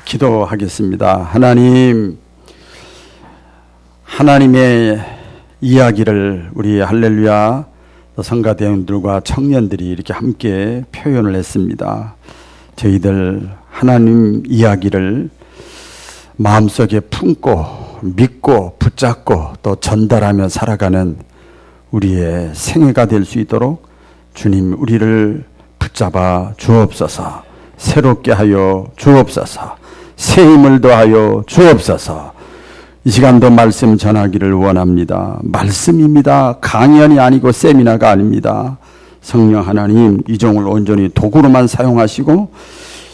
기도하겠습니다. 하나님의 이야기를 우리 할렐루야 성가대원들과 청년들이 이렇게 함께 표현을 했습니다. 저희들 하나님 이야기를 마음속에 품고 믿고 붙잡고 또 전달하며 살아가는 우리의 생애가 될 수 있도록 주님 우리를 붙잡아 주옵소서. 새롭게 하여 주옵소서. 새 힘을 더하여 주옵소서. 이 시간도 말씀 전하기를 원합니다. 말씀입니다. 강연이 아니고 세미나가 아닙니다. 성령 하나님 이종을 온전히 도구로만 사용하시고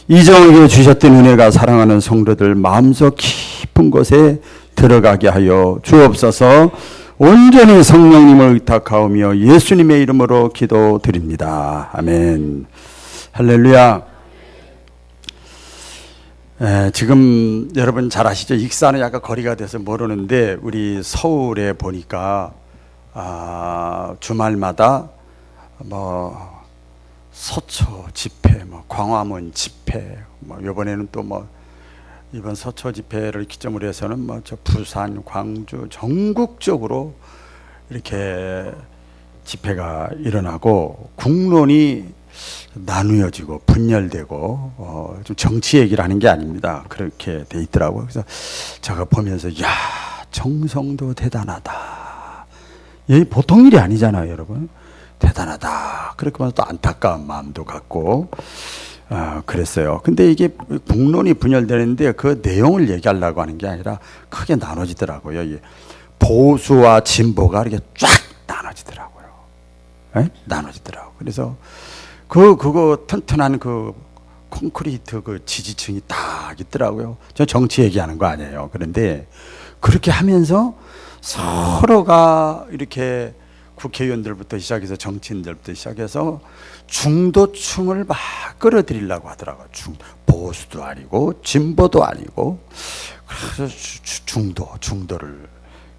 이종에게 주셨던 은혜가 사랑하는 성도들 마음속 깊은 곳에 들어가게 하여 주옵소서. 온전히 성령님을 의탁하오며 예수님의 이름으로 기도드립니다. 아멘. 할렐루야. 지금 여러분 잘 아시죠? 익산은 약간 거리가 돼서 모르는데 우리 서울에 보니까 주말마다 뭐 서초 집회, 뭐 광화문 집회, 뭐 이번에는 또 뭐 이번 서초 집회를 기점으로 해서는 뭐 저 부산, 광주 전국적으로 이렇게 집회가 일어나고 국론이 나누어지고 분열되고 좀 정치 얘기를 하는 게 아닙니다. 그렇게 돼 있더라고요. 그래서 제가 보면서 야 정성도 대단하다. 이 보통 일이 아니잖아요, 여러분. 대단하다. 그렇게 보면 또 안타까운 마음도 갖고 그랬어요. 근데 이게 국론이 분열되는데 그 내용을 얘기하려고 하는 게 아니라 크게 나눠지더라고요. 보수와 진보가 이렇게 쫙 나눠지더라고요. 네? 나눠지더라고요. 그래서 그거 튼튼한 그 콘크리트 그 지지층이 딱 있더라고요. 저 정치 얘기하는 거 아니에요. 그런데 그렇게 하면서 서로가 이렇게 국회의원들부터 시작해서 정치인들부터 시작해서 중도층을 막 끌어들이려고 하더라고요. 보수도 아니고 진보도 아니고 그래서 중도를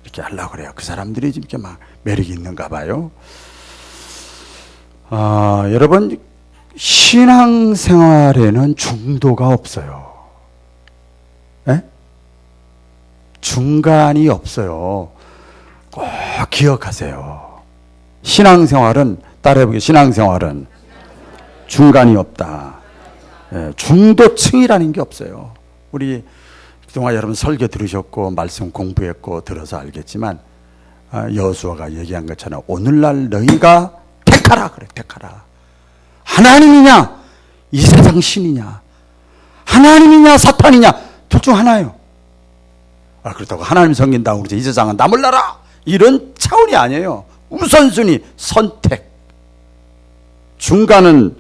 이렇게 하려고 그래요. 그 사람들이 이렇게 막 매력이 있는가 봐요. 여러분 신앙생활에는 중도가 없어요. 에? 중간이 없어요. 꼭 기억하세요. 신앙생활은 따라해보게요. 신앙생활은 중간이 없다. 중도층이라는 게 없어요. 우리 그동안 여러분 설교 들으셨고 말씀 공부했고 들어서 알겠지만 여호수아가 얘기한 것처럼 오늘날 너희가 택하라 그래. 택하라. 하나님이냐 이 세상 신이냐 하나님이냐 사탄이냐 둘 중 하나예요. 그렇다고 하나님 섬긴다고 그러지 이 세상은 나 몰라라 이런 차원이 아니에요. 우선순위 선택. 중간은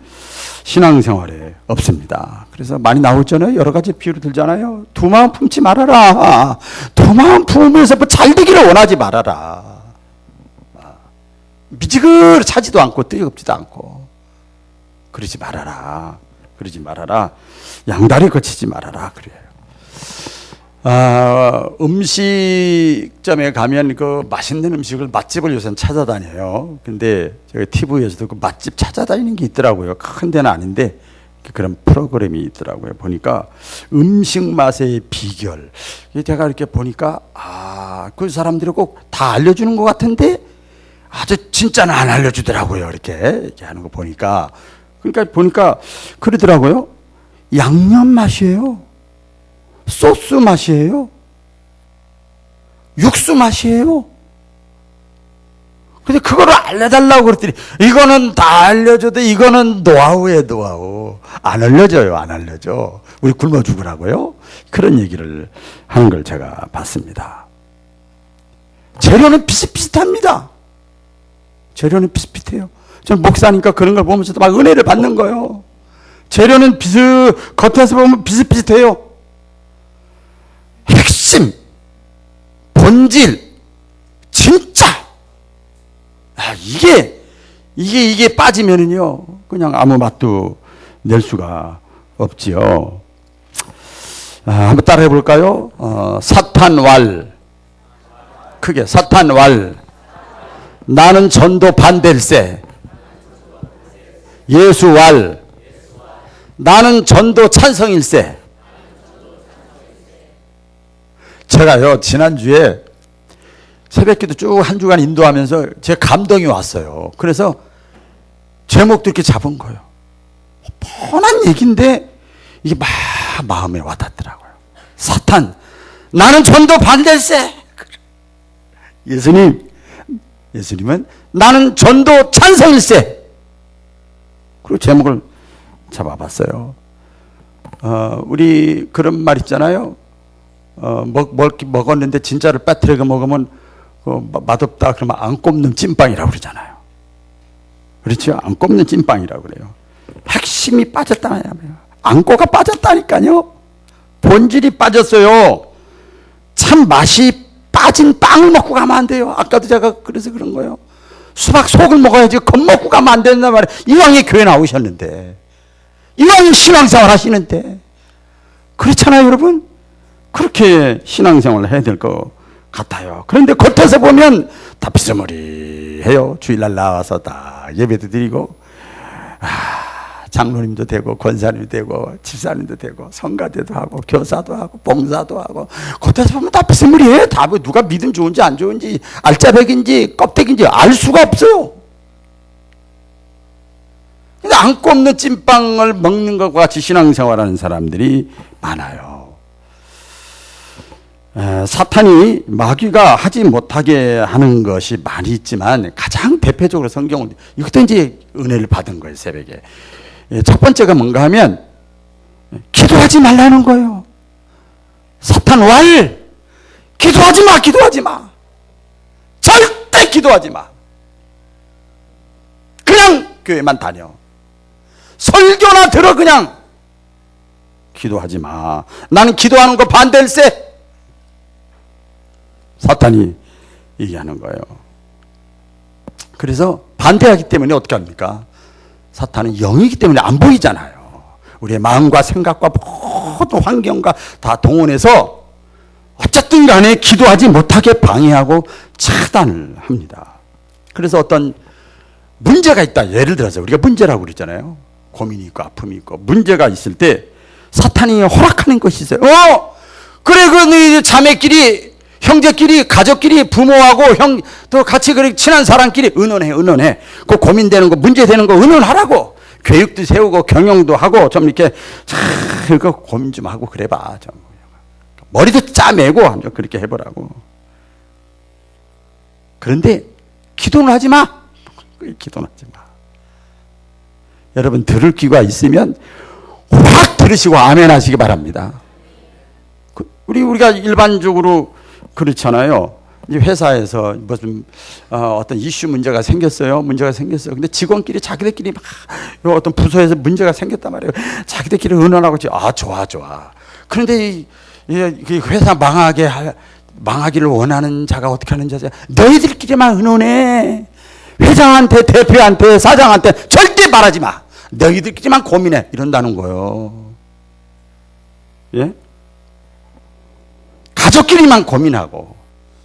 신앙생활에 없습니다. 그래서 많이 나오잖아요. 여러 가지 비유를 들잖아요. 두 마음 품지 말아라. 두 마음 품으면서 뭐 잘 되기를 원하지 말아라. 미지근히 차지도 않고 뜨겁지도 않고 그러지 말아라. 그러지 말아라. 양다리 거치지 말아라. 그래요. 음식점에 가면 그 맛있는 음식을 맛집을 요새 찾아다녀요. 근데 제가 TV에서도 그 맛집 찾아다니는 게 있더라고요. 큰 데는 아닌데 그런 프로그램이 있더라고요. 보니까 음식 맛의 비결. 제가 이렇게 보니까 그 사람들이 꼭 다 알려주는 것 같은데 아주 진짜는 안 알려주더라고요. 이렇게 하는 거 보니까. 그러니까 보니까 그러더라고요. 양념 맛이에요. 소스 맛이에요. 육수 맛이에요. 근데 그거를 알려달라고 그랬더니 이거는 다 알려줘도 이거는 노하우에 노하우. 안 알려줘요. 안 알려줘. 우리 굶어 죽으라고요. 그런 얘기를 하는 걸 제가 봤습니다. 재료는 비슷비슷합니다. 재료는 비슷비슷해요. 저는 목사니까 그런 걸 보면서도 막 은혜를 받는 거예요. 재료는 겉에서 보면 비슷비슷해요. 핵심, 본질, 진짜. 이게 빠지면은요, 그냥 아무 맛도 낼 수가 없지요. 한번 따라해 볼까요? 사탄왈. 크게, 사탄왈. 나는 전도 반댈세. 예수왈. 나는 전도 찬성일세. 제가요 지난주에 새벽기도 쭉 한 주간 인도하면서 제 감동이 왔어요. 그래서 제목도 이렇게 잡은 거예요. 뻔한 얘기인데 이게 막 마음에 와닿더라고요. 사탄, 나는 전도 반대일세. 예수님은 나는 전도 찬성일세. 그리고 제목을 잡아봤어요. 우리 그런 말 있잖아요. 먹었는데 진짜를 빠뜨려서 먹으면 맛없다 그러면 안 꼽는 찐빵이라고 그러잖아요. 그렇죠? 안 꼽는 찐빵이라고 그래요. 핵심이 빠졌다면 안고가 빠졌다니까요. 본질이 빠졌어요. 참 맛이 빠진 빵을 먹고 가면 안 돼요. 아까도 제가 그래서 그런 거예요. 수박 속을 먹어야지 겁먹고 가면 안 된단 말이에요. 이왕에 교회 나오셨는데, 이왕에 신앙생활 하시는데, 그렇잖아요 여러분. 그렇게 신앙생활을 해야 될 것 같아요. 그런데 겉에서 보면 다 비스무리해요. 주일날 나와서 다 예배도 드리고 장로님도 되고 권사님도 되고 집사님도 되고 성가대도 하고 교사도 하고 봉사도 하고 겉에서 보면 다 비스무리해요. 다 누가 믿음 좋은지 안 좋은지 알짜배기인지 껍데기인지 알 수가 없어요. 근데 안 꼽는 찐빵을 먹는 것과 같이 신앙생활하는 사람들이 많아요. 사탄이 마귀가 하지 못하게 하는 것이 많이 있지만 가장 대표적으로 성경은 이것도 이제 은혜를 받은 거예요. 새벽에 첫 번째가 뭔가 하면 기도하지 말라는 거예요. 사탄 기도하지 마, 기도하지 마, 절대 기도하지 마. 그냥 교회만 다녀. 설교나 들어. 그냥 기도하지 마. 나는 기도하는 거 반대일세. 사탄이 얘기하는 거예요. 그래서 반대하기 때문에 어떻게 합니까? 사탄은 영이기 때문에 안 보이잖아요. 우리의 마음과 생각과 모든 환경과 다 동원해서 어쨌든 간에 기도하지 못하게 방해하고 차단을 합니다. 그래서 어떤 문제가 있다. 예를 들어서 우리가 문제라고 그러잖아요. 고민이 있고 아픔이 있고 문제가 있을 때 사탄이 허락하는 것이 있어요. 그래 그 자매끼리 형제끼리 가족끼리 부모하고 형 또 같이 그렇게 친한 사람끼리 의논해. 그 고민되는 거 문제되는 거 의논하라고. 교육도 세우고 경영도 하고 좀 이렇게 이거 고민 좀 하고 그래봐. 좀 머리도 짜매고 좀 그렇게 해보라고. 그런데 기도는 하지 마. 기도는 하지 마. 여러분 들을 귀가 있으면 확 들으시고 아멘 하시기 바랍니다. 우리가 일반적으로 그렇잖아요. 회사에서 무슨 어떤 이슈 문제가 생겼어요. 근데 직원끼리 자기들끼리 막 어떤 부서에서 문제가 생겼단 말이에요. 자기들끼리 의논하고 좋아. 그런데 이 회사 망하기를 원하는 자가 어떻게 하는지 아세요? 너희들끼리만 의논해. 회장한테 대표한테 사장한테 절대 말하지 마. 너희들끼리만 고민해. 이런다는 거예요. 예? 가족끼리만 고민하고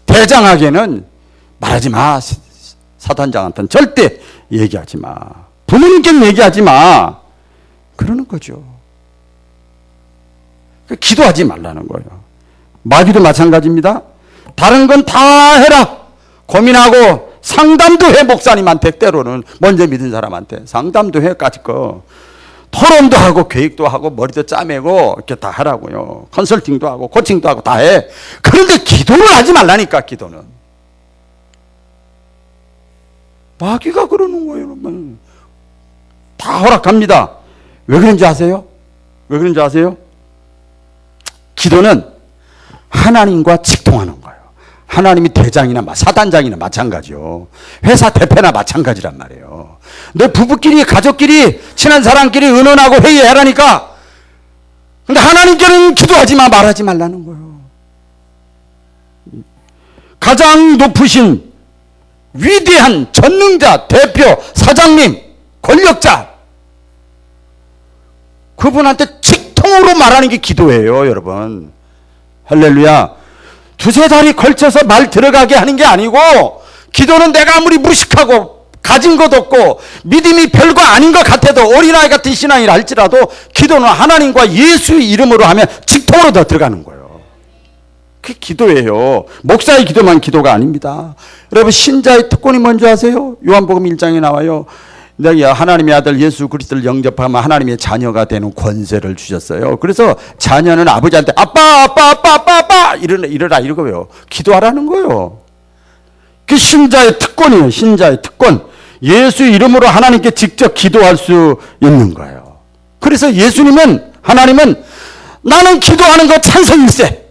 대장에게는 말하지 마. 사단장한테는 절대 얘기하지 마. 부모님께는 얘기하지 마. 그러는 거죠. 기도하지 말라는 거예요. 마귀도 마찬가지입니다. 다른 건 다 해라. 고민하고 상담도 해. 목사님한테 때로는 먼저 믿은 사람한테 상담도 해까지 거. 토론도 하고 계획도 하고 머리도 짜매고 이렇게 다 하라고요. 컨설팅도 하고 코칭도 하고 다 해. 그런데 기도를 하지 말라니까. 기도는 마귀가 그러는 거예요. 여러분 다 허락합니다. 왜 그런지 아세요? 기도는 하나님과 직통하는 거예요. 하나님이 대장이나 사단장이나 마찬가지요. 회사 대표나 마찬가지란 말이에요. 너 부부끼리 가족끼리 친한 사람끼리 의논하고 회의하라니까. 근데 하나님께는 기도하지 마. 말하지 말라는 거예요. 가장 높으신 위대한 전능자 대표 사장님 권력자 그분한테 직통으로 말하는 게 기도예요. 여러분 할렐루야. 두세 달이 걸쳐서 말 들어가게 하는 게 아니고 기도는 내가 아무리 무식하고 가진 것 없고 믿음이 별거 아닌 것 같아도 어린아이 같은 신앙이라 할지라도 기도는 하나님과 예수의 이름으로 하면 직통으로 더 들어가는 거예요. 그게 기도예요. 목사의 기도만 기도가 아닙니다. 여러분, 신자의 특권이 뭔지 아세요? 요한복음 1장에 나와요. 내가 하나님의 아들 예수 그리스도를 영접하면 하나님의 자녀가 되는 권세를 주셨어요. 그래서 자녀는 아버지한테 아빠 이러라 이거예요. 기도하라는 거예요. 그 신자의 특권이에요. 신자의 특권. 예수 이름으로 하나님께 직접 기도할 수 있는 거예요. 그래서 예수님은, 하나님은 나는 기도하는 거 찬성일세.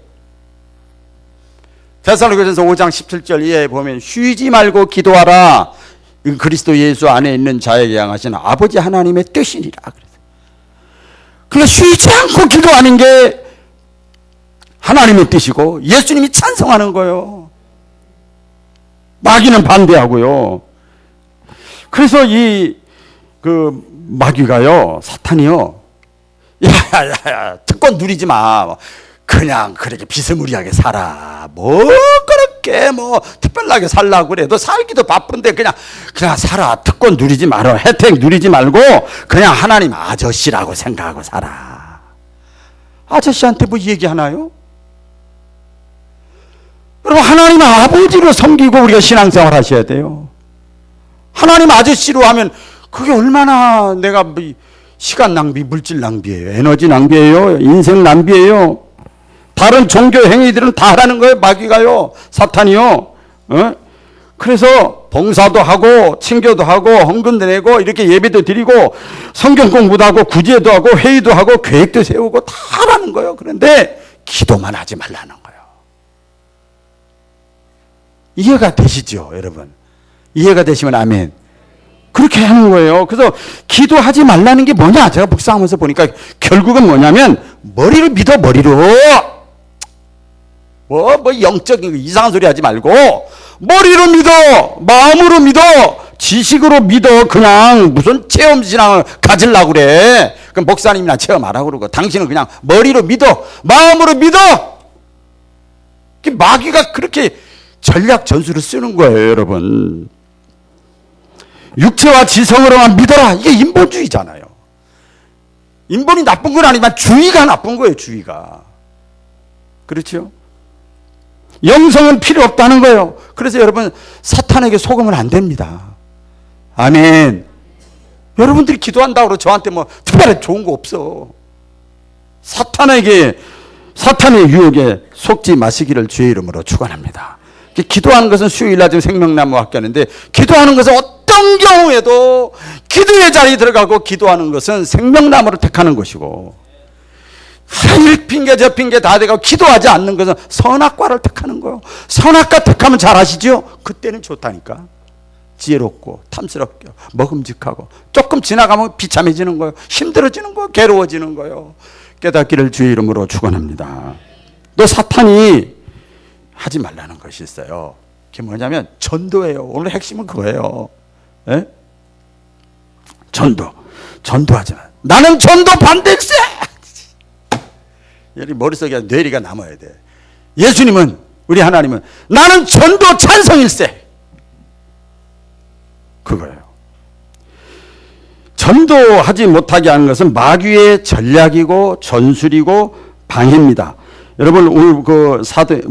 데살로니가전서 5장 17절 이하에 보면 쉬지 말고 기도하라. 그리스도 예수 안에 있는 자에게 향하시는 아버지 하나님의 뜻이니라. 그러니까 쉬지 않고 기도하는 게 하나님의 뜻이고 예수님이 찬성하는 거예요. 마귀는 반대하고요. 그래서 마귀가요, 사탄이요, 야, 특권 누리지 마. 그냥 그렇게 비스무리하게 살아. 뭐 그렇게 특별하게 살라고 그래. 너 살기도 바쁜데 그냥 살아. 특권 누리지 말어. 혜택 누리지 말고 그냥 하나님 아저씨라고 생각하고 살아. 아저씨한테 뭐 얘기하나요? 여러분, 하나님 아버지로 섬기고 우리가 신앙생활 하셔야 돼요. 하나님 아저씨로 하면 그게 얼마나 내가 시간 낭비, 물질 낭비예요. 에너지 낭비예요. 인생 낭비예요. 다른 종교 행위들은 다 하라는 거예요. 마귀가요, 사탄이요. 그래서 봉사도 하고 친교도 하고 헌금도 내고 이렇게 예배도 드리고 성경 공부도 하고 구제도 하고 회의도 하고 계획도 세우고 다 하라는 거예요. 그런데 기도만 하지 말라는 거예요. 이해가 되시죠, 여러분? 이해가 되시면 아멘. 그렇게 하는 거예요. 그래서 기도하지 말라는 게 뭐냐? 제가 묵상하면서 보니까 결국은 뭐냐면 머리를 믿어, 머리로. 영적인 거 이상한 소리 하지 말고 머리로 믿어, 마음으로 믿어, 지식으로 믿어. 그냥 무슨 체험 신앙을 가지려고 그래. 그럼 목사님이나 체험하라고 그러고 당신은 그냥 머리로 믿어, 마음으로 믿어. 마귀가 그렇게 전략 전술을 쓰는 거예요, 여러분. 육체와 지성으로만 믿어라. 이게 인본주의잖아요. 인본이 나쁜 건 아니지만 주의가 나쁜 거예요, 주의가. 그렇죠? 영성은 필요 없다는 거예요. 그래서 여러분, 사탄에게 속으면 안 됩니다. 아멘. 여러분들이 기도한다고 저한테 특별히 좋은 거 없어. 사탄의 유혹에 속지 마시기를 주의 이름으로 축원합니다. 기도하는 것은 수요일 낮에 생명나무 학교하는데, 기도하는 것은 어떤 경우에도 기도의 자리에 들어가고, 기도하는 것은 생명나무를 택하는 것이고, 이 핑계 저 핑계 다 대고 기도하지 않는 것은 선악과를 택하는 거예요. 선악과 택하면 잘 아시죠? 그때는 좋다니까. 지혜롭고 탐스럽고 먹음직하고, 조금 지나가면 비참해지는 거예요. 힘들어지는 거예요. 괴로워지는 거예요. 깨닫기를 주의 이름으로 축원합니다. 또 사탄이 하지 말라는 것이 있어요. 그게 뭐냐면 전도예요. 오늘 핵심은 그거예요. 에? 전도하지 마. 나는 전도 반대일세. 여기 머릿속에 뇌리가 남아야 돼. 예수님은, 우리 하나님은 나는 전도 찬성일세. 그거예요. 전도하지 못하게 하는 것은 마귀의 전략이고 전술이고 방해입니다. 여러분, 오늘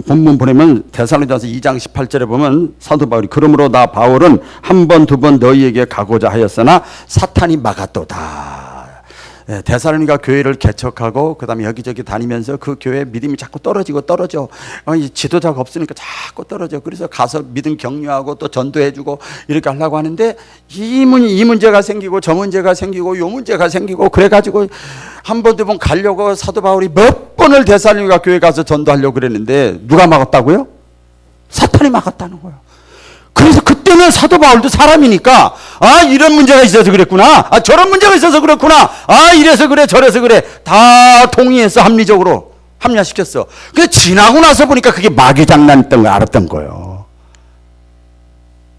본문 보내면 데살로니가서 2장 18절에 보면 사도 바울이, 그러므로 나 바울은 한 번 두 번 너희에게 가고자 하였으나 사탄이 막았도다. 데살로니가 교회를 개척하고 그다음에 여기저기 다니면서 그 교회 믿음이 자꾸 떨어져. 지도자가 없으니까 자꾸 떨어져. 그래서 가서 믿음 격려하고 또 전도해주고 이렇게 하려고 하는데 이 문제가 생기고 저 문제가 생기고 요 문제가 생기고, 그래가지고 한 번 두 번 가려고 사도 바울이 몇 번을 데살로니가 교회 가서 전도하려고 그랬는데 누가 막았다고요? 사탄이 막았다는 거예요. 그래서 그때는 사도 바울도 사람이니까, 이런 문제가 있어서 그랬구나, 저런 문제가 있어서 그렇구나, 이래서 그래 저래서 그래, 다 동의해서 합리적으로 합리화시켰어. 근데 지나고 나서 보니까 그게 마귀 장난이었던 걸 알았던 거예요.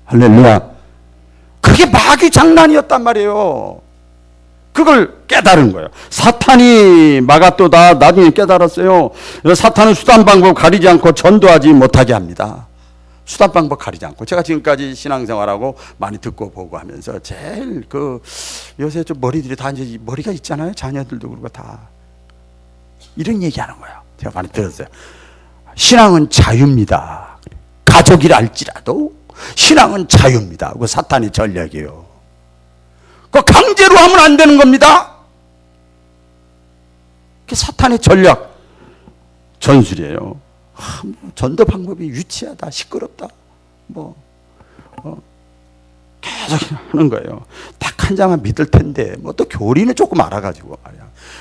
할렐루야. 그게 마귀 장난이었단 말이에요. 그걸 깨달은 거예요. 사탄이 막았도다. 나중에 깨달았어요. 사탄은 수단 방법 가리지 않고 전도하지 못하게 합니다. 수단 방법 가리지 않고. 제가 지금까지 신앙생활하고 많이 듣고 보고 하면서 제일 요새 좀 머리들이 다 이제 머리가 있잖아요. 자녀들도 그러고 다 이런 얘기하는 거예요. 제가 많이 들었어요. 신앙은 자유입니다. 가족이랄지라도 신앙은 자유입니다. 그 사탄의 전략이에요. 그 강제로 하면 안 되는 겁니다. 그게 사탄의 전략, 전술이에요. 전도 방법이 유치하다, 시끄럽다, 계속 하는 거예요. 딱 한 장만 믿을 텐데, 또 교리는 조금 알아가지고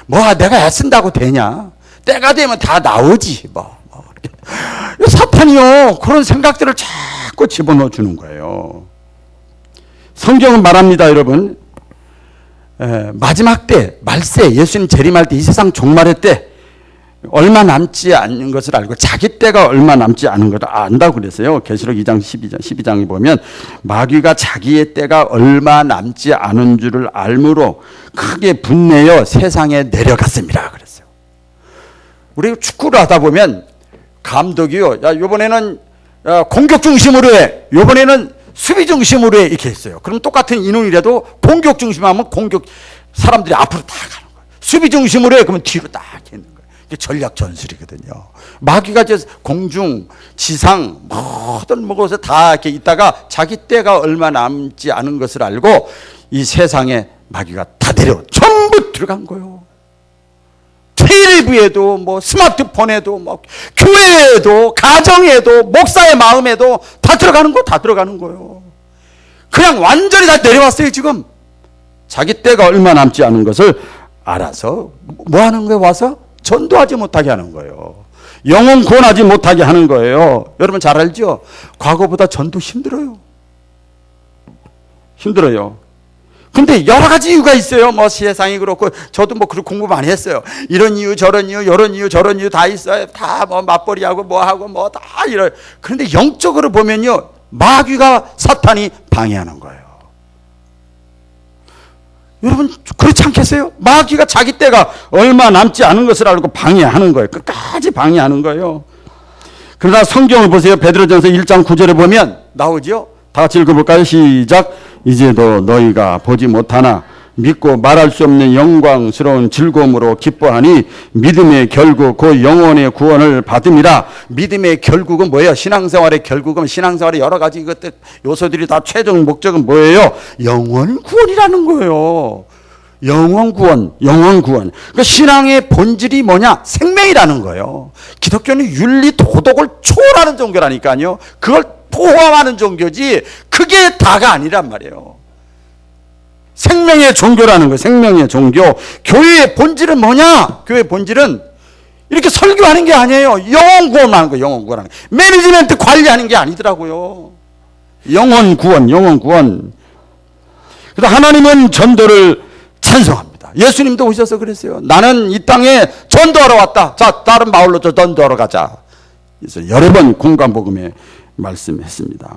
말이야. 내가 애쓴다고 되냐? 때가 되면 다 나오지. 사탄이요, 그런 생각들을 자꾸 집어넣어 주는 거예요. 성경은 말합니다, 여러분. 마지막 때, 말세, 예수님 재림할 때, 이 세상 종말의 때, 얼마 남지 않는 것을 알고 자기 때가 얼마 남지 않은 것을 안다고 그랬어요. 계시록 2장 12장에 보면 마귀가 자기의 때가 얼마 남지 않은 줄을 알므로 크게 분내어 세상에 내려갔습니다 그랬어요. 우리 축구를 하다 보면 감독이요, 야, 이번에는 공격 중심으로 해, 이번에는 수비 중심으로 해, 이렇게 했어요. 그럼 똑같은 인원이라도 공격 중심하면 사람들이 앞으로 다 가는 거예요. 수비 중심으로 해, 그러면 뒤로 딱 있는 거예요. 전략 전술이거든요. 마귀가 공중, 지상 모든 곳에 다 이렇게 있다가 자기 때가 얼마 남지 않은 것을 알고 이 세상에 마귀가 다 전부 들어간 거예요. 텔레비에도 스마트폰에도 교회에도 가정에도 목사의 마음에도 다 들어가는 거예요. 그냥 완전히 다 내려왔어요. 지금 자기 때가 얼마 남지 않은 것을 알아서 뭐 하는 거예요? 와서 전도하지 못하게 하는 거예요. 영혼 구원하지 못하게 하는 거예요. 여러분 잘 알죠? 과거보다 전도 힘들어요. 근데 여러 가지 이유가 있어요. 세상이 그렇고, 저도 그렇게 공부 많이 했어요. 이런 이유, 저런 이유, 이런 이유, 저런 이유 다 있어요. 다 맞벌이하고 하고 다 이런. 그런데 영적으로 보면요, 마귀가, 사탄이 방해하는 거예요. 여러분 그렇지 않겠어요? 마귀가 자기 때가 얼마 남지 않은 것을 알고 방해하는 거예요. 끝까지 방해하는 거예요. 그러나 성경을 보세요. 베드로전서 1장 9절에 보면 나오죠. 다 같이 읽어볼까요? 시작. 이제도 너희가 보지 못하나 믿고 말할 수 없는 영광스러운 즐거움으로 기뻐하니 믿음의 결국 그 영혼의 구원을 받음이라. 믿음의 결국은 뭐예요? 신앙생활의 결국은, 신앙생활의 여러 가지 이것들 요소들이 다 최종 목적은 뭐예요? 영혼 구원이라는 거예요. 영혼 구원. 그러니까 신앙의 본질이 뭐냐? 생명이라는 거예요. 기독교는 윤리 도덕을 초월하는 종교라니까요. 그걸 포함하는 종교지 그게 다가 아니란 말이에요. 생명의 종교라는 거예요. 생명의 종교. 교회의 본질은 뭐냐? 교회의 본질은 이렇게 설교하는 게 아니에요. 영혼 구원하는 거예요. 영혼 구원하는 거예요. 매니지먼트 관리하는 게 아니더라고요. 영혼 구원. 그래서 하나님은 전도를 찬성합니다. 예수님도 오셔서 그랬어요. 나는 이 땅에 전도하러 왔다. 자, 다른 마을로 전도하러 가자. 그래서 여러 번 공감복음에 말씀했습니다.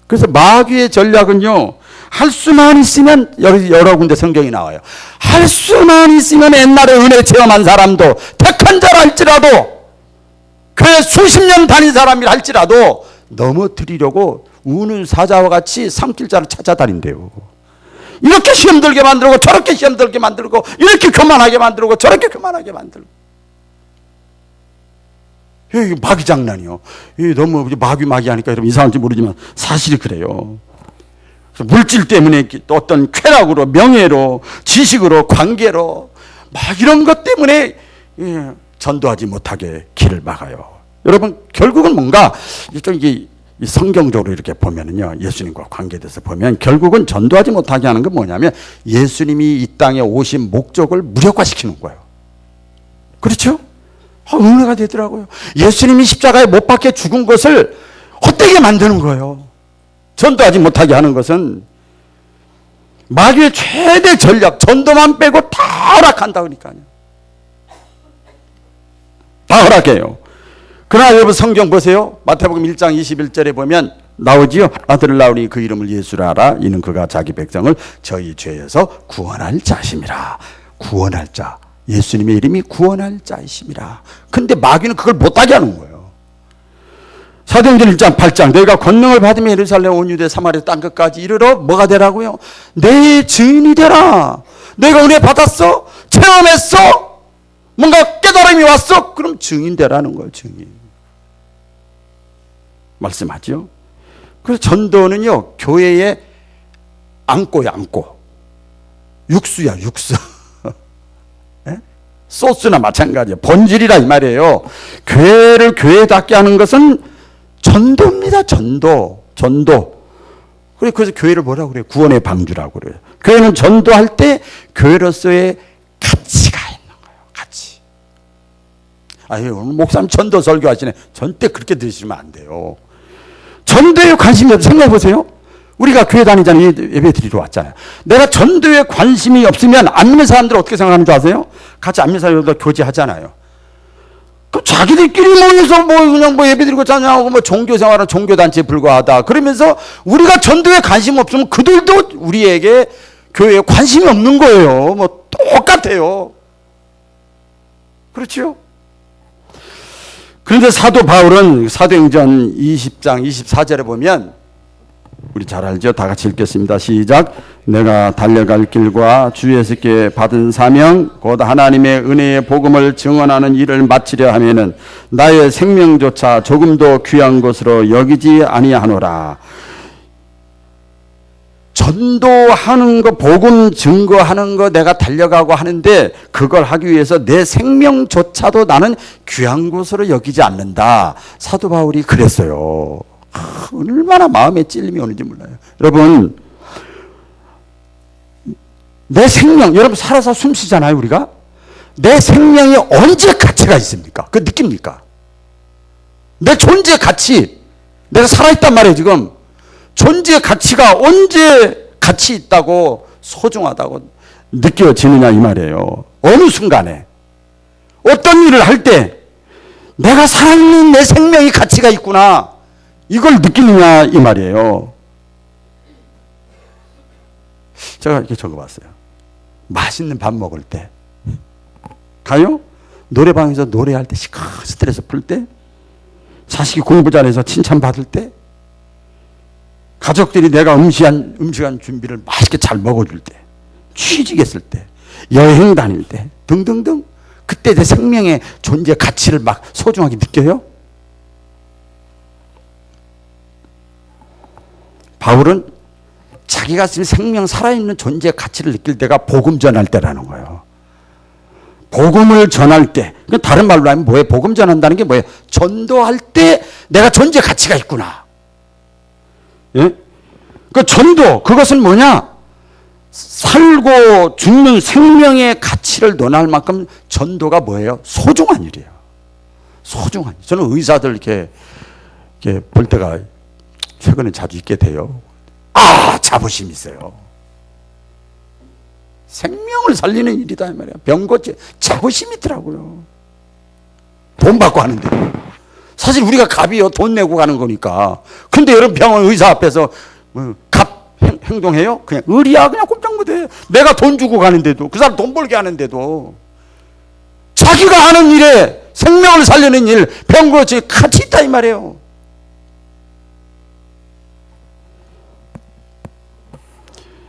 그래서 마귀의 전략은요, 할 수만 있으면, 여러 군데 성경이 나와요. 할 수만 있으면 옛날에 은혜 체험한 사람도, 택한 자라 할지라도, 교회 수십 년 다닌 사람이라 할지라도 넘어뜨리려고 우는 사자와 같이 삼킬자를 찾아다닌대요. 이렇게 시험 들게 만들고, 저렇게 시험 들게 만들고, 이렇게 교만하게 만들고, 저렇게 교만하게 만들고. 이게 마귀 장난이요. 너무 마귀 하니까 여러분 이상한지 모르지만 사실이 그래요. 물질 때문에 어떤 쾌락으로, 명예로, 지식으로, 관계로 막 이런 것 때문에 전도하지 못하게 길을 막아요. 여러분 결국은 뭔가 좀 이게 성경적으로 이렇게 보면은요, 예수님과 관계돼서 보면 결국은 전도하지 못하게 하는 건 뭐냐면 예수님이 이 땅에 오신 목적을 무력화시키는 거예요. 그렇죠? 은혜가 되더라고요. 예수님이 십자가에 못 박혀 죽은 것을 헛되게 만드는 거예요. 전도하지 못하게 하는 것은 마귀의 최대 전략, 전도만 빼고 다 허락한다 그러니까요. 다 허락해요. 그러나 여러분 성경 보세요. 마태복음 1장 21절에 보면 나오지요. 아들을 낳으니 그 이름을 예수라 하라. 이는 그가 자기 백성을 저희 죄에서 구원할 자심이라. 구원할 자. 예수님의 이름이 구원할 자이심이라. 근데 마귀는 그걸 못하게 하는 거예요. 사도행전 1장 8장 너희가 권능을 받으면 예루살렘 온 유대 사마리아 땅끝까지 이르러 뭐가 되라고요? 내 증인이 되라. 내가 은혜 받았어? 체험했어? 뭔가 깨달음이 왔어? 그럼 증인 되라는 거예요. 증인. 말씀하죠. 그래서 전도는요, 교회의 안고야, 안고. 육수야, 육수. 소스나 마찬가지예요. 본질이라 이 말이에요. 교회를 교회답게 하는 것은 전도입니다. 전도. 그래서 교회를 뭐라고 그래요? 구원의 방주라고 그래요. 교회는 전도할 때 교회로서의 가치가 있는 거예요. 가치. 오늘 목사님 전도 설교하시네. 절대 그렇게 들으시면 안 돼요. 전도에 관심이 없어요. 생각해 보세요. 우리가 교회 다니잖아요. 예배 드리러 왔잖아요. 내가 전도에 관심이 없으면 안 믿는 사람들 어떻게 생각하는 줄 아세요? 같이 안 믿는 사람들도 교제하잖아요. 그럼 자기들끼리 모여서 그냥 예배 드리고 찬양하고 종교 생활은 종교단체에 불과하다. 그러면서 우리가 전도에 관심 없으면 그들도 우리에게 교회에 관심이 없는 거예요. 똑같아요. 그렇죠? 그런데 사도 바울은 사도행전 20장 24절에 보면 우리 잘 알죠? 다 같이 읽겠습니다. 시작. 내가 달려갈 길과 주 예수께 받은 사명 곧 하나님의 은혜의 복음을 증언하는 일을 마치려 하면은 나의 생명조차 조금도 귀한 것으로 여기지 아니하노라. 전도하는 거, 복음 증거하는 거 내가 달려가고 하는데 그걸 하기 위해서 내 생명조차도 나는 귀한 것으로 여기지 않는다. 사도 바울이 그랬어요. 얼마나 마음에 찔림이 오는지 몰라요. 여러분, 내 생명, 여러분 살아서 숨 쉬잖아요, 우리가. 내 생명이 언제 가치가 있습니까? 그 느낍니까? 내 존재 가치, 내가 살아있단 말이에요, 지금. 존재 가치가 언제 가치 있다고 소중하다고 느껴지느냐 이 말이에요. 어느 순간에 어떤 일을 할 때 내가 살아있는 내 생명이 가치가 있구나 이걸 느끼느냐 이 말이에요. 제가 이렇게 적어봤어요. 맛있는 밥 먹을 때 가요? 노래방에서 노래할 때 스트레스 풀 때, 자식이 공부 잘해서 칭찬받을 때, 가족들이 내가 음식한 준비를 맛있게 잘 먹어줄 때, 취직했을 때, 여행 다닐 때 등등등, 그때 내 생명의 존재 가치를 막 소중하게 느껴요. 바울은 자기가 지금 생명 살아있는 존재 가치를 느낄 때가 복음 전할 때라는 거예요. 복음을 전할 때, 다른 말로 하면 뭐예요? 복음 전한다는 게 뭐예요? 전도할 때 내가 존재 가치가 있구나. 예? 그 전도, 그것은 뭐냐? 살고 죽는 생명의 가치를 논할 만큼 전도가 뭐예요? 소중한 일이에요. 소중한 일. 저는 의사들 이렇게 볼 때가 최근에 자주 있게 돼요. 자부심이 있어요. 생명을 살리는 일이다 이 말이야. 병 고치 자부심이 있더라고요. 돈 받고 하는데. 사실 우리가 값이요, 돈 내고 가는 거니까. 근데 여러분 병원 의사 앞에서 값 행동해요? 그냥 의리야, 그냥 꼼짝 못해. 내가 돈 주고 가는데도, 그 사람 돈 벌게 하는데도 자기가 하는 일에 생명을 살리는 일, 병 고치 가치 있다 이 말이에요.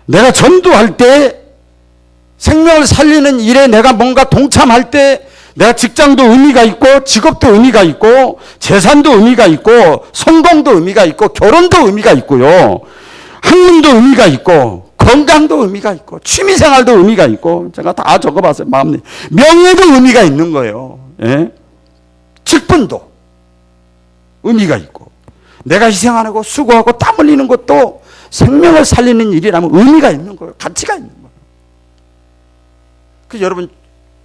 내가 전도할 때, 생명을 살리는 일에 내가 뭔가 동참할 때, 내가 직장도 의미가 있고, 직업도 의미가 있고, 재산도 의미가 있고, 성공도 의미가 있고, 결혼도 의미가 있고요. 학문도 의미가 있고, 건강도 의미가 있고, 취미생활도 의미가 있고, 제가 다 적어봤어요. 마음에. 명예도 의미가 있는 거예요. 예? 직분도 의미가 있고, 내가 희생하고 수고하고 땀 흘리는 것도 생명을 살리는 일이라면 의미가 있는 거예요. 가치가 있는 거예요. 그 여러분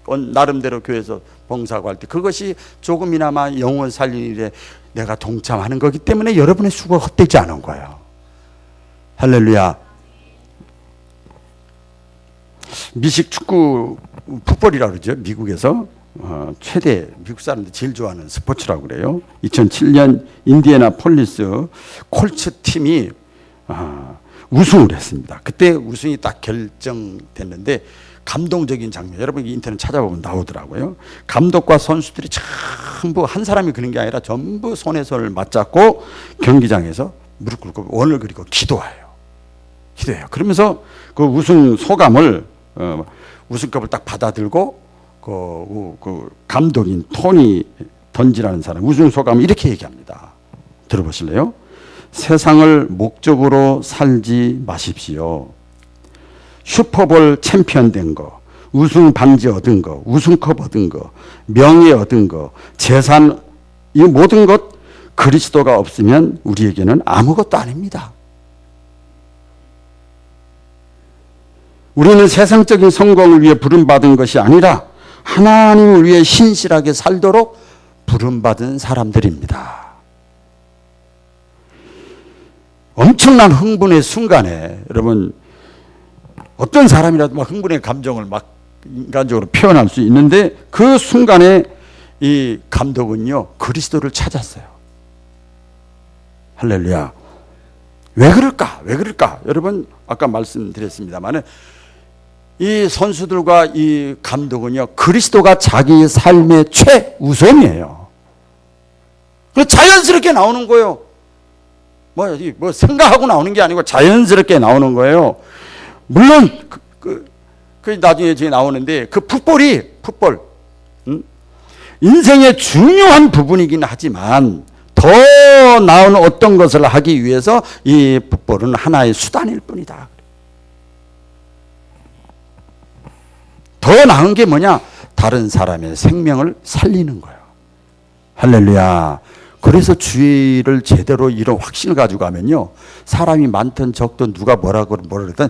나름대로 교회에서 봉사하고 할 때 그것이 조금이나마 영혼 살리는 일에 내가 동참하는 거기 때문에 여러분의 수고가 헛되지 않은 거예요. 할렐루야. 미식 축구 풋볼이라고 그러죠. 미국에서 최대, 미국 사람들이 제일 좋아하는 스포츠라고 그래요. 2007년 인디애나 폴리스 콜츠 팀이 우승을 했습니다. 그때 우승이 딱 결정됐는데 감동적인 장면, 여러분 인터넷 찾아보면 나오더라고요. 감독과 선수들이 전부 한 사람이 그런 게 아니라 전부 손에 손을 맞잡고 경기장에서 무릎 꿇고 원을 그리고 기도해요. 그러면서 그 우승 소감을, 우승컵을 딱 받아들고 그 감독인 토니 던지라는 사람 우승 소감을 이렇게 얘기합니다. 들어보실래요? 세상을 목적으로 살지 마십시오. 슈퍼볼 챔피언 된 거, 우승 반지 얻은 거, 우승컵 얻은 거, 명예 얻은 거, 재산, 이 모든 것 그리스도가 없으면 우리에게는 아무것도 아닙니다. 우리는 세상적인 성공을 위해 부름받은 것이 아니라 하나님을 위해 신실하게 살도록 부름받은 사람들입니다. 엄청난 흥분의 순간에 여러분 어떤 사람이라도 막 흥분의 감정을 막 인간적으로 표현할 수 있는데 그 순간에 이 감독은요 그리스도를 찾았어요. 할렐루야. 왜 그럴까? 왜 그럴까? 여러분 아까 말씀드렸습니다만 이 선수들과 이 감독은요 그리스도가 자기 삶의 최우선이에요. 그래서 자연스럽게 나오는 거예요. 뭐 생각하고 나오는 게 아니고 자연스럽게 나오는 거예요. 물론 나중에 이제 나오는데 그 풋볼 인생의 중요한 부분이긴 하지만 더 나은 어떤 것을 하기 위해서 이 풋볼은 하나의 수단일 뿐이다. 더 나은 게 뭐냐? 다른 사람의 생명을 살리는 거예요. 할렐루야. 그래서 주의를 제대로 이런 확신을 가지고 가면요 사람이 많든 적든 누가 뭐라고 그러든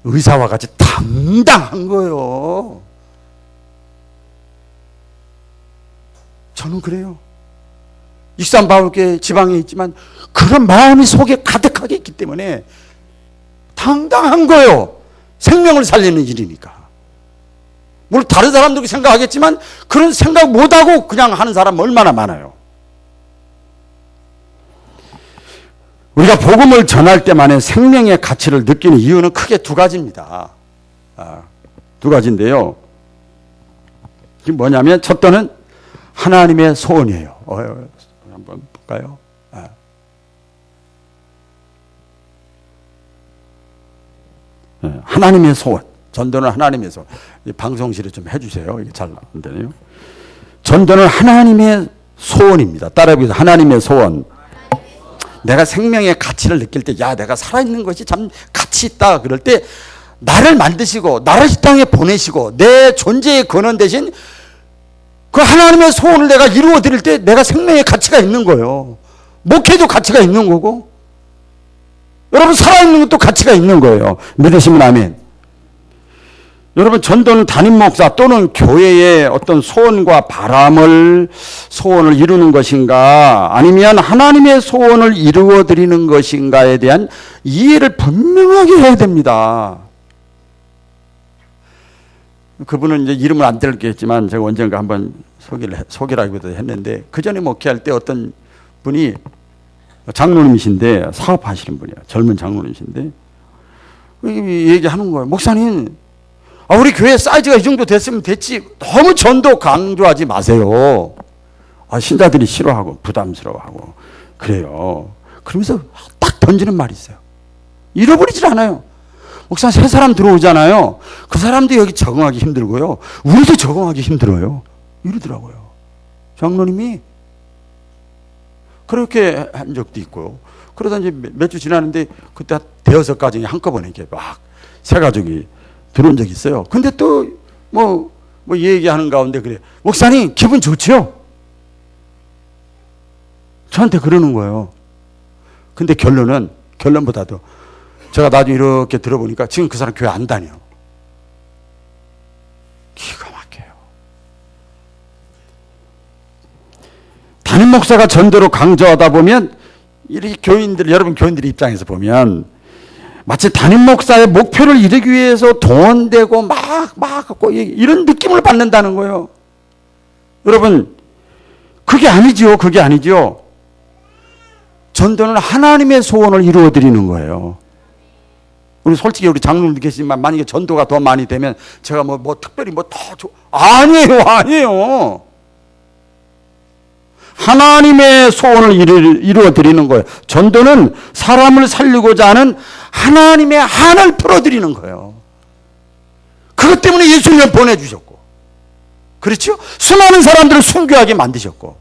의사와 같이 당당한 거예요. 저는 그래요. 익산 바울교회 지방에 있지만 그런 마음이 속에 가득하게 있기 때문에 당당한 거예요. 생명을 살리는 일이니까. 물론 다른 사람들이 생각하겠지만 그런 생각 못하고 그냥 하는 사람 얼마나 많아요. 우리가 복음을 전할 때만의 생명의 가치를 느끼는 이유는 크게 두 가지입니다. 두 가지인데요. 이게 뭐냐면 첫째는 하나님의 소원이에요. 한번 볼까요? 하나님의 소원. 전도는 하나님의 소원. 방송실에 좀 해주세요. 이게 잘 안 되네요. 전도는 하나님의 소원입니다. 따라해보세요. 하나님의 소원. 내가 생명의 가치를 느낄 때, 야, 내가 살아있는 것이 참 가치 있다. 그럴 때, 나를 만드시고, 나를 이 땅에 보내시고, 내 존재의 근원 대신 그 하나님의 소원을 내가 이루어 드릴 때, 내가 생명의 가치가 있는 거예요. 목회도 가치가 있는 거고, 여러분 살아있는 것도 가치가 있는 거예요. 믿으시면 아멘. 여러분 전도는 담임 목사 또는 교회의 어떤 소원과 소원을 이루는 것인가 아니면 하나님의 소원을 이루어 드리는 것인가에 대한 이해를 분명하게 해야 됩니다. 그분은 이제 이름을 안 들겠지만 제가 언젠가 한번 소개라기도 했는데 그 전에 목회할 때 어떤 분이 장로님이신데 사업하시는 분이에요. 젊은 장로님이신데 얘기하는 거예요. 목사님 우리 교회 사이즈가 이 정도 됐으면 됐지. 너무 전도 강조하지 마세요. 신자들이 싫어하고 부담스러워하고 그래요. 그러면서 딱 던지는 말이 있어요. 잃어버리질 않아요. 목사 새 사람 들어오잖아요. 그 사람도 여기 적응하기 힘들고요. 우리도 적응하기 힘들어요. 이러더라고요. 장로님이 그렇게 한 적도 있고요. 그러다 이제 몇 주 지났는데 그때 대여섯 가정이 한꺼번에 이렇게 막 새 가족이 들어온 적이 있어요. 근데 또 뭐 얘기하는 가운데 그래. 목사님 기분 좋죠? 저한테 그러는 거예요. 근데 결론보다도 제가 나중에 이렇게 들어보니까 지금 그 사람 교회 안 다녀. 기가 막혀요. 담임 목사가 전도로 강조하다 보면 이 여러분 교인들 입장에서 보면 마치 담임 목사의 목표를 이루기 위해서 동원되고 막 이런 느낌을 받는다는 거예요. 여러분 그게 아니죠. 전도는 하나님의 소원을 이루어 드리는 거예요. 솔직히 우리 장로님도 계시지만 만약에 전도가 더 많이 되면 제가 특별히 더 아니에요. 하나님의 소원을 이루어 드리는 거예요. 전도는 사람을 살리고자 하는 하나님의 한을 풀어드리는 거예요. 그것 때문에 예수님을 보내주셨고, 그렇죠? 수많은 사람들을 순교하게 만드셨고,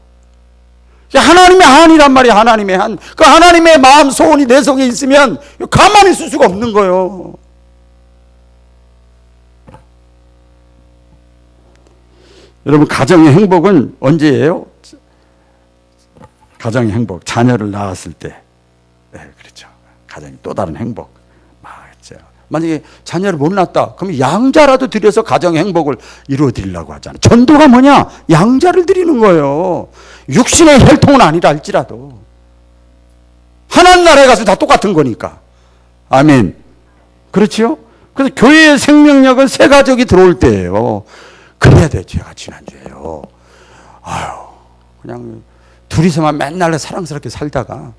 하나님의 한이란 말이야. 하나님의 한. 그 하나님의 마음 소원이 내 속에 있으면 가만히 있을 수가 없는 거예요. 여러분, 가정의 행복은 언제예요? 가정의 행복, 자녀를 낳았을 때. 네, 그렇죠. 가정이 또 다른 행복. 맞죠. 만약에 자녀를 못 낳았다, 그럼 양자라도 드려서 가정의 행복을 이루어 드리려고 하잖아요. 전도가 뭐냐? 양자를 드리는 거예요. 육신의 혈통은 아니라 할지라도. 하나님 나라에 가서 다 똑같은 거니까. 아멘. 그렇지요? 그래서 교회의 생명력은 새 가족이 들어올 때예요. 그래야 돼. 제가 지난주에요. 아유, 그냥 둘이서만 맨날 사랑스럽게 살다가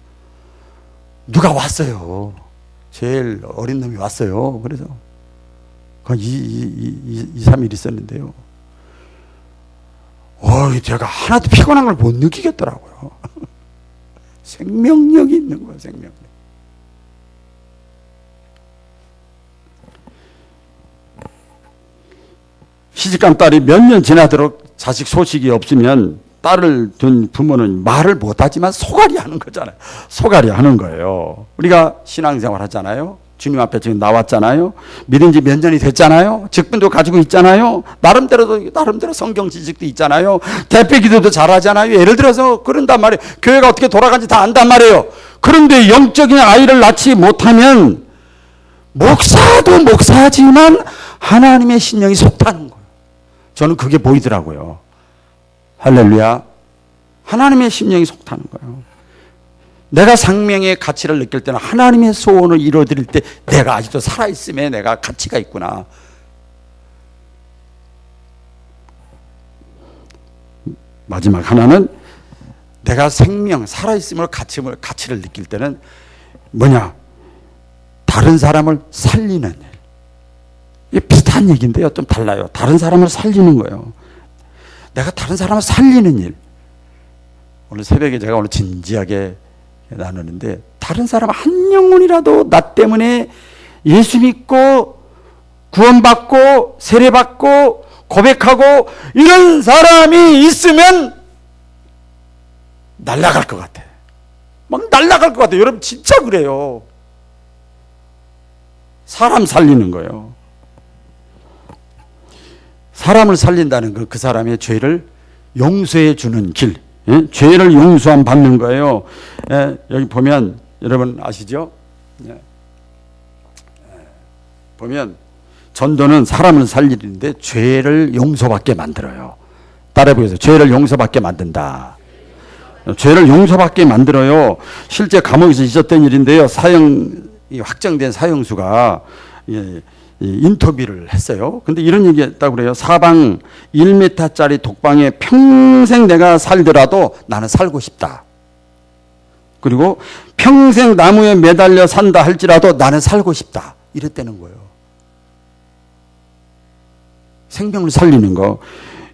누가 왔어요. 제일 어린 놈이 왔어요. 그래서 2-3일 있었는데요. 제가 하나도 피곤한 걸 못 느끼겠더라고요. 생명력이 있는 거예요. 생명력. 시집간 딸이 몇 년 지나도록 자식 소식이 없으면 딸을 둔 부모는 말을 못하지만 소갈이 하는 거잖아요. 소갈이 하는 거예요. 우리가 신앙생활 하잖아요. 주님 앞에 지금 나왔잖아요. 믿은 지 몇 년이 됐잖아요. 직분도 가지고 있잖아요. 나름대로 성경 지식도 있잖아요. 대표 기도도 잘하잖아요. 예를 들어서 그런단 말이에요. 교회가 어떻게 돌아가는지 다 안단 말이에요. 그런데 영적인 아이를 낳지 못하면 목사도 목사지만 하나님의 신령이 속타는 거예요. 저는 그게 보이더라고요. 할렐루야. 하나님의 심령이 속타는 거예요. 내가 생명의 가치를 느낄 때는 하나님의 소원을 이루어드릴 때 내가 아직도 살아있음에 내가 가치가 있구나. 마지막 하나는 내가 살아있음으로 가치를 느낄 때는 뭐냐? 다른 사람을 살리는 일. 이게 비슷한 얘기인데요. 좀 달라요. 다른 사람을 살리는 거예요. 내가 다른 사람을 살리는 일. 오늘 새벽에 제가 오늘 진지하게 나누는데 다른 사람 한 영혼이라도 나 때문에 예수 믿고 구원받고 세례받고 고백하고 이런 사람이 있으면 날아갈 것 같아. 막 날아갈 것 같아요. 여러분 진짜 그래요. 사람 살리는 거예요. 사람을 살린다는 건 그 사람의 죄를 용서해 주는 길. 예? 죄를 용서함 받는 거예요. 예? 여기 보면 여러분 아시죠? 예. 보면 전도는 사람을 살리는데 죄를 용서받게 만들어요. 따라해 보세요. 죄를 용서받게 만든다. 죄를 용서받게 만들어요. 실제 감옥에서 있었던 일인데요. 확정된 사형수가 인터뷰를 했어요. 근데 이런 얘기 했다고 그래요. 사방 1m짜리 독방에 평생 내가 살더라도 나는 살고 싶다. 그리고 평생 나무에 매달려 산다 할지라도 나는 살고 싶다. 이랬다는 거예요. 생명을 살리는 거.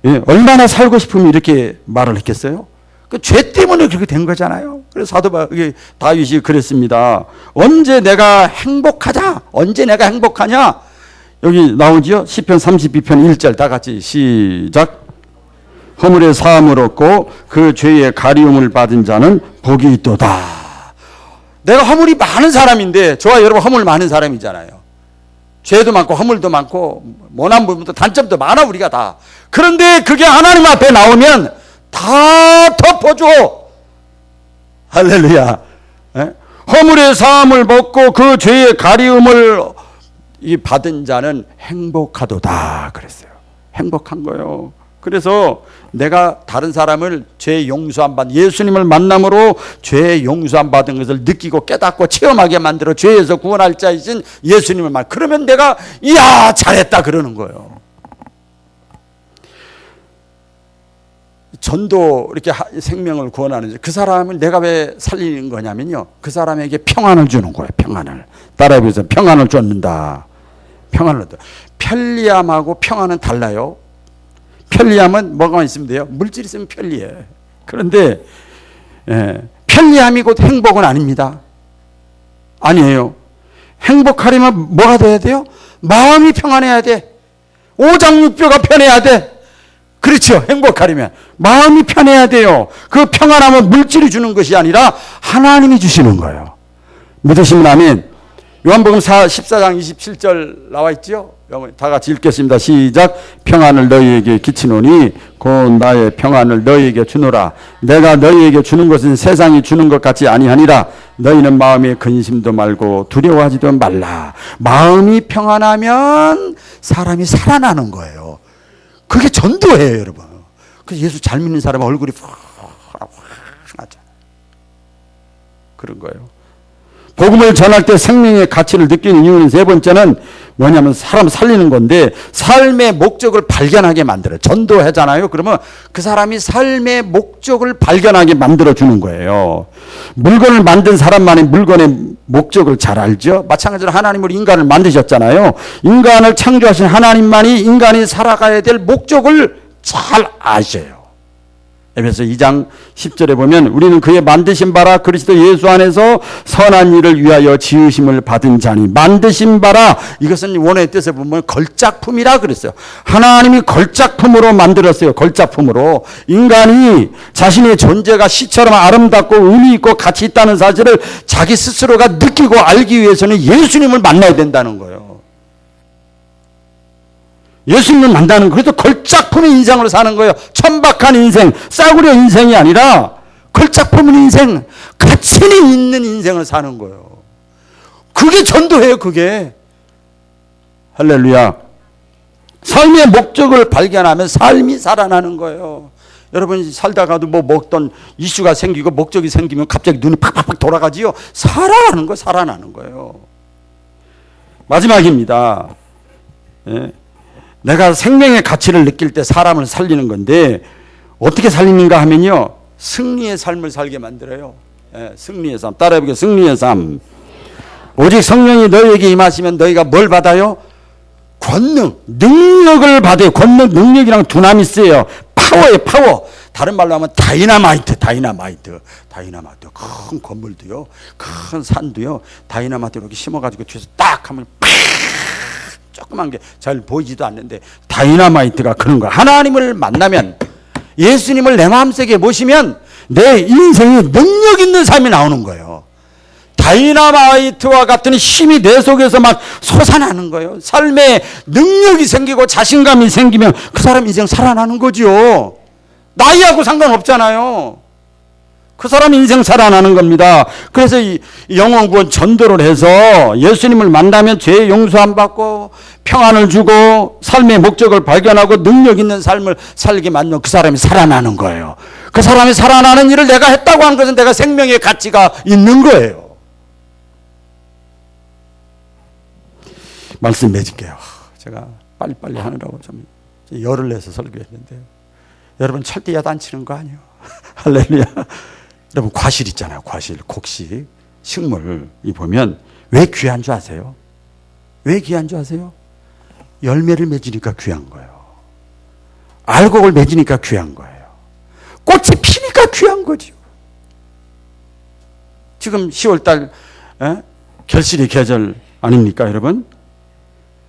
예, 얼마나 살고 싶으면 이렇게 말을 했겠어요? 그 죄 때문에 그렇게 된 거잖아요. 그래서 사도 다윗이 그랬습니다. 언제 내가 행복하냐? 여기 나오지요? 시편 32편 1절 다 같이 시작. 허물의 사함을 얻고 그 죄의 가리움을 받은 자는 복이 있도다. 내가 허물이 많은 사람인데 저와 여러분 허물 많은 사람이잖아요. 죄도 많고 허물도 많고 모난 부분도 단점도 많아 우리가 다. 그런데 그게 하나님 앞에 나오면 다 덮어줘. 할렐루야. 에? 허물의 사함을 벗고 그 죄의 가리움을 받은 자는 행복하도다 그랬어요. 행복한 거예요. 그래서 내가 다른 사람을 죄 용서함 받은 예수님을 만남으로 죄 용서함 받은 것을 느끼고 깨닫고 체험하게 만들어 죄에서 구원할 자이신 예수님을 그러면 내가 이야 잘했다 그러는 거예요. 전도 이렇게 생명을 구원하는 그 사람을 내가 왜 살리는 거냐면요. 그 사람에게 평안을 주는 거예요. 평안을. 따라해보세요. 평안을 줬는다. 평안을 얻다. 편리함하고 평안은 달라요. 편리함은 뭐가 있으면 돼요? 물질이 있으면 편리해. 그런데 편리함이 곧 행복은 아닙니다. 아니에요. 행복하려면 뭐가 돼야 돼요? 마음이 평안해야 돼. 오장육부가 편해야 돼. 그렇죠. 행복하려면 마음이 편해야 돼요. 그 평안함은 물질이 주는 것이 아니라 하나님이 주시는 거예요. 믿으시면 아멘. 요한복음 14장 27절 나와 있죠. 다 같이 읽겠습니다. 시작. 평안을 너희에게 끼치노니 곧 나의 평안을 너희에게 주노라. 내가 너희에게 주는 것은 세상이 주는 것 같이 아니하니라. 너희는 마음에 근심도 말고 두려워하지도 말라. 마음이 평안하면 사람이 살아나는 거예요. 그게 전도예요, 여러분. 그래서 예수 잘 믿는 사람은 얼굴이 확 나죠. 그런 거예요. 복음을 전할 때 생명의 가치를 느끼는 이유는 세 번째는 뭐냐면 사람 살리는 건데, 삶의 목적을 발견하게 만들어요. 전도하잖아요. 그러면 그 사람이 삶의 목적을 발견하게 만들어주는 거예요. 물건을 만든 사람만이 물건의 목적을 잘 알죠. 마찬가지로 하나님으로 인간을 만드셨잖아요. 인간을 창조하신 하나님만이 인간이 살아가야 될 목적을 잘 아셔요. 에베소 2장 10절에 보면 우리는 그의 만드신 바라 그리스도 예수 안에서 선한 일을 위하여 지으심을 받은 자니. 만드신 바라, 이것은 원어의 뜻에 보면 걸작품이라 그랬어요. 하나님이 걸작품으로 만들었어요. 걸작품으로. 인간이 자신의 존재가 시처럼 아름답고 의미 있고 가치 있다는 사실을 자기 스스로가 느끼고 알기 위해서는 예수님을 만나야 된다는 거예요. 예수님을 만나는, 그래서 걸작품의 인생으로 사는 거예요. 천박한 인생, 싸구려 인생이 아니라 걸작품 인생, 가치 있는 인생을 사는 거예요. 그게 전도예요, 그게. 할렐루야. 삶의 목적을 발견하면 삶이 살아나는 거예요. 여러분 살다가도 뭐 어떤 이슈가 생기고 목적이 생기면 갑자기 눈이 팍팍팍 돌아가지요. 살아나는 거예요, 살아나는 거예요. 마지막입니다. 예. 내가 생명의 가치를 느낄 때 사람을 살리는 건데 어떻게 살리는가 하면요, 승리의 삶을 살게 만들어요. 예, 승리의 삶. 따라해보게요. 승리의 삶. 오직 성령이 너희에게 임하시면 너희가 뭘 받아요? 권능, 능력을 받아요. 권능, 능력이랑 두나미 쓰예요. 파워예요, 파워. 다른 말로 하면 다이나마이트. 다이나마이트. 큰 건물도요, 큰 산도요, 다이나마이트 이렇게 심어가지고 뒤에서 딱 하면 조그만 게 잘 보이지도 않는데 다이나마이트가 그런 거야. 하나님을 만나면, 예수님을 내 마음속에 모시면 내 인생이 능력 있는 삶이 나오는 거예요. 다이나마이트와 같은 힘이 내 속에서 막 솟아나는 거예요. 삶에 능력이 생기고 자신감이 생기면 그 사람 인생 살아나는 거죠. 나이하고 상관없잖아요. 그 사람 인생 살아나는 겁니다. 그래서 이 영혼구원 전도를 해서 예수님을 만나면 죄 용서함 받고 평안을 주고 삶의 목적을 발견하고 능력 있는 삶을 살게 만든 그 사람이 살아나는 거예요. 그 사람이 살아나는 일을 내가 했다고 하는 것은 내가 생명의 가치가 있는 거예요. 말씀 맺을게요. 제가 빨리빨리 하느라고 좀 열을 내서 설교했는데 여러분 절대 야단치는 거 아니에요. 할렐루야. 여러분 과실 있잖아요. 과실, 곡식, 식물이 보면 왜 귀한 줄 아세요? 왜 귀한 줄 아세요? 열매를 맺으니까 귀한 거예요. 알곡을 맺으니까 귀한 거예요. 꽃이 피니까 귀한 거죠. 지금 10월달 결실의 계절 아닙니까, 여러분?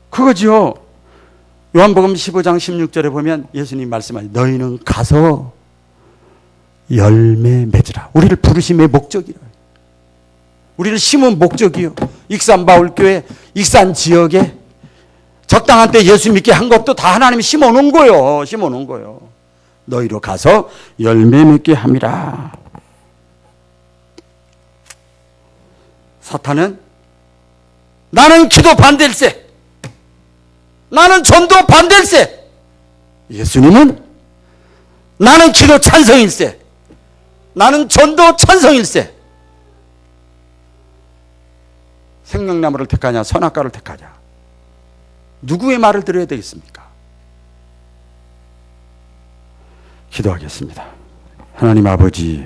그거죠. 요한복음 15장 16절에 보면 예수님 말씀하시죠. 너희는 가서 열매 맺으라. 우리를 부르심의 목적이라. 우리를 심은 목적이요. 익산 바울교회, 익산 지역에 적당한 때 예수 믿게 한 것도 다 하나님이 심어놓은 거예요. 심어놓은 거예요. 너희로 가서 열매 맺게 함이라. 사탄은 나는 기도 반대일세, 나는 전도 반대일세. 예수님은 나는 기도 찬성일세, 나는 전도 찬성일세. 생명나무를 택하냐 선악과를 택하냐, 누구의 말을 들어야 되겠습니까? 기도하겠습니다. 하나님 아버지,